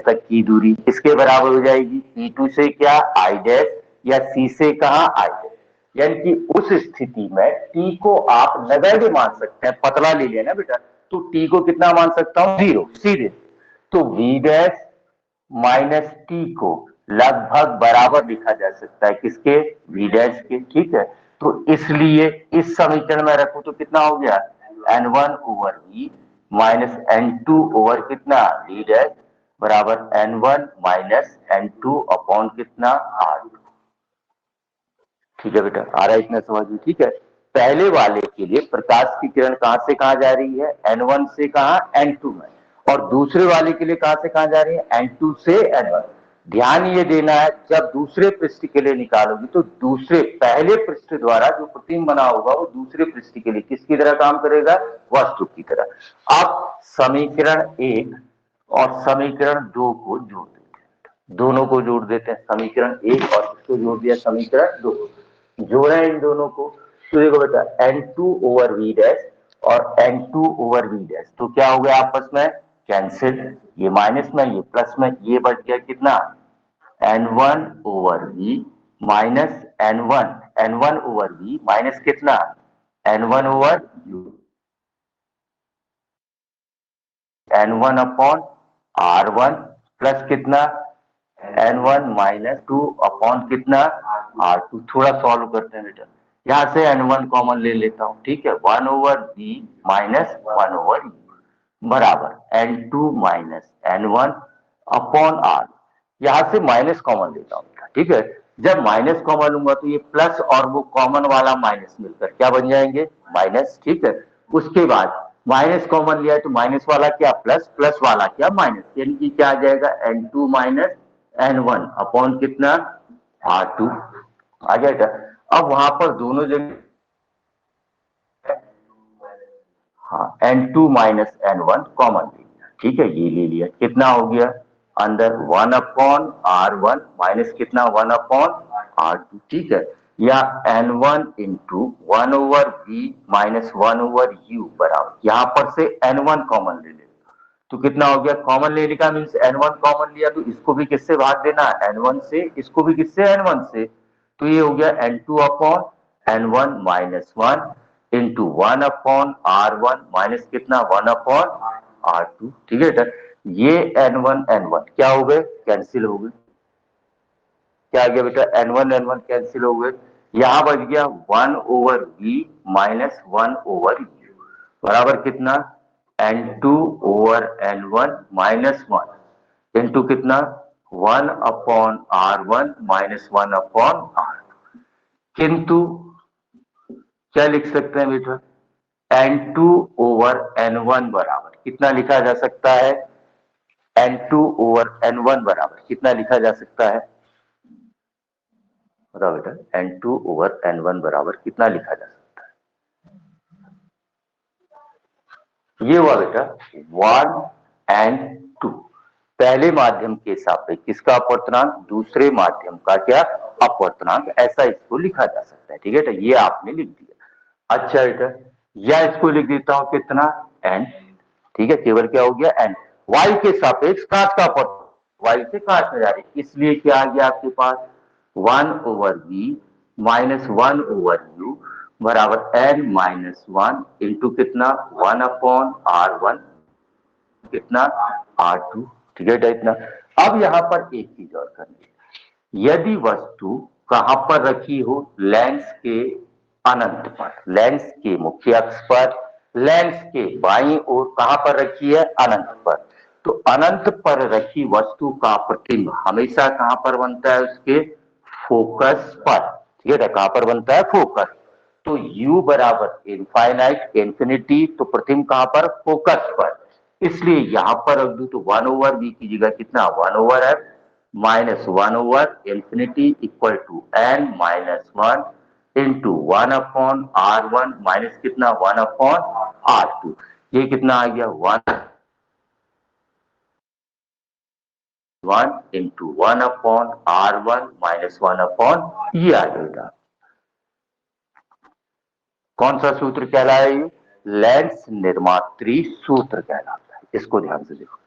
तक की दूरी किसके बराबर हो जाएगी, P2 से क्या I डैश या C से कहा I डैश। यानी कि उस स्थिति में T को आप नगण्य मान सकते हैं, पतला ले लिया ना बेटा, तो T को कितना मान सकता हूं, 0 सीधे। तो V डैश माइनस T को लगभग बराबर लिखा जा सकता है किसके, V डैश के। ठीक है, तो इसलिए इस समीकरण में रखो तो कितना हो गया, N1 over V minus N2 over कितना V डैश बराबर N1 माइनस N2 अपॉन कितना R। ठीक है बेटा, आ रहा है इतना समझ में। ठीक है, पहले वाले के लिए प्रकाश की किरण कहां से कहां जा रही है, N1 से कहां N2 में, और दूसरे वाले के लिए कहां से कहां जा रही है, N2 से N1। ध्यान ये देना है, जब दूसरे पृष्ठ के लिए निकालोगी तो दूसरे पहले पृष्ठ द्वारा जो प्रतिबिंब बना होगा वो दूसरे पृष्ठ के लिए किसकी तरह काम करेगा, वस्तु की तरह। अब समीकरण 1 और समीकरण 2 को जोड़ देते हैं, दोनों को जोड़ देते हैं, समीकरण 1 और इसको जोड़ दिया समीकरण 2, जोड़े इन दोनों को। तो देखो बेटा N2 ओवर V डैश और N2 ओवर V डैश, तो क्या हो गया आपस में कैंसिल, ये माइनस में ये प्लस में, ये बच गया कितना N1 over V minus N1 over V minus कितना N1 over U, N1 upon R1 plus कितना N1 माइनस 2 अपॉन कितना R2। थोड़ा सॉल्व करते हैं बेटा, यहां से N1 कॉमन ले लेता हूं। ठीक है, 1 over V minus 1 over U बराबर N2 minus N1 upon R। यहां से माइनस कॉमन लेता हूं। ठीक है, जब माइनस कॉमन लूंगा तो ये प्लस और वो कॉमन वाला माइनस मिलकर क्या बन जाएंगे, माइनस। ठीक है, उसके बाद माइनस कॉमन लिया है तो माइनस वाला क्या प्लस, प्लस वाला क्या माइनस, यानी कि क्या आ जाएगा N2 माइनस N1 अपॉन कितना R2 आ जाएगा। अब वहां पर दोनों जगह हाँ N2 माइनस N1 कॉमन ले लिया। ठीक है, ये ले लिया, कितना हो गया अंदर 1 अपॉन R1 माइनस कितना 1 अपॉन R2। ठीक है, या N1 into 1 over V minus 1 over U बराबर, यहां पर से N1 कॉमन ले लेगा तो कितना हो गया, कॉमन लेने का मीन्स N1 कॉमन लिया तो इसको भी किससे भाग देना N1 से, इसको भी किससे N1 से, तो ये हो गया N2 upon N1 minus 1 into 1 upon R1 minus कितना 1 अपॉन R2। ठीक है बेटा, ये N1 क्या हो गए, कैंसिल हो गए। क्या आ गया बेटा, N1 कैंसिल हो गए, यहां बच गया 1 over V minus 1 over U बराबर कितना N2 over N1 minus 1 into कितना 1 upon R1 minus 1 upon R2। किंतु क्या लिख सकते हैं बेटा, N2 ओवर N1 बराबर कितना लिखा जा सकता है, N2 ओवर N1 बराबर कितना लिखा जा सकता है, बताओ बेटा N2 ओवर N1 बराबर कितना लिखा जा सकता है, ये हुआ बेटा 1 और 2, पहले माध्यम के सापेक्ष किसका अपवर्तनांक, दूसरे माध्यम का क्या अपवर्तनांक, ऐसा इसको लिखा जा सकता है। ठीक है, तो ये आपने लिख दिया। अच्छा बेटा, या इसको लिख देता हूं कितना N। ठीक है, केवल क्या हो गया N, Y के सापेक्ष कांच का अपवर्तनांक, Y से कांच में जा रही, इसलिए क्या आ गया आपके पास 1 over V minus 1 over U बराबर N माइनस 1 इंटू कितना 1 अपॉन R1 कितना R2। ठीक है इतना। अब यहां पर एक चीज और करनी, यदि वस्तु कहां पर रखी हो, लेंस के अनंत पर, लेंस के मुख्य अक्ष पर, लेंस के बाईं ओर कहां पर रखी है, अनंत पर, तो अनंत पर रखी वस्तु का प्रतिबिंब हमेशा कहां पर बनता है, उसके फोकस पर। ठीक है, कहां पर बनता है, फोकस। तो U बराबर इनफाइनाइट इंफिनिटी, तो प्रतिबिंब कहां पर, फोकस पर, इसलिए यहां पर रख दू तो 1 ओवर V की जगह कितना 1 over F minus 1 over infinity equal to N minus 1 into 1 upon R1 minus कितना 1 अपॉन R2। ये कितना आ गया 1 into 1 upon R1 minus 1 upon, ये आ जाएगा। कौन सा सूत्र कहलाया, ये लेंस निर्मात्री सूत्र कहलाता है, इसको ध्यान से देखो।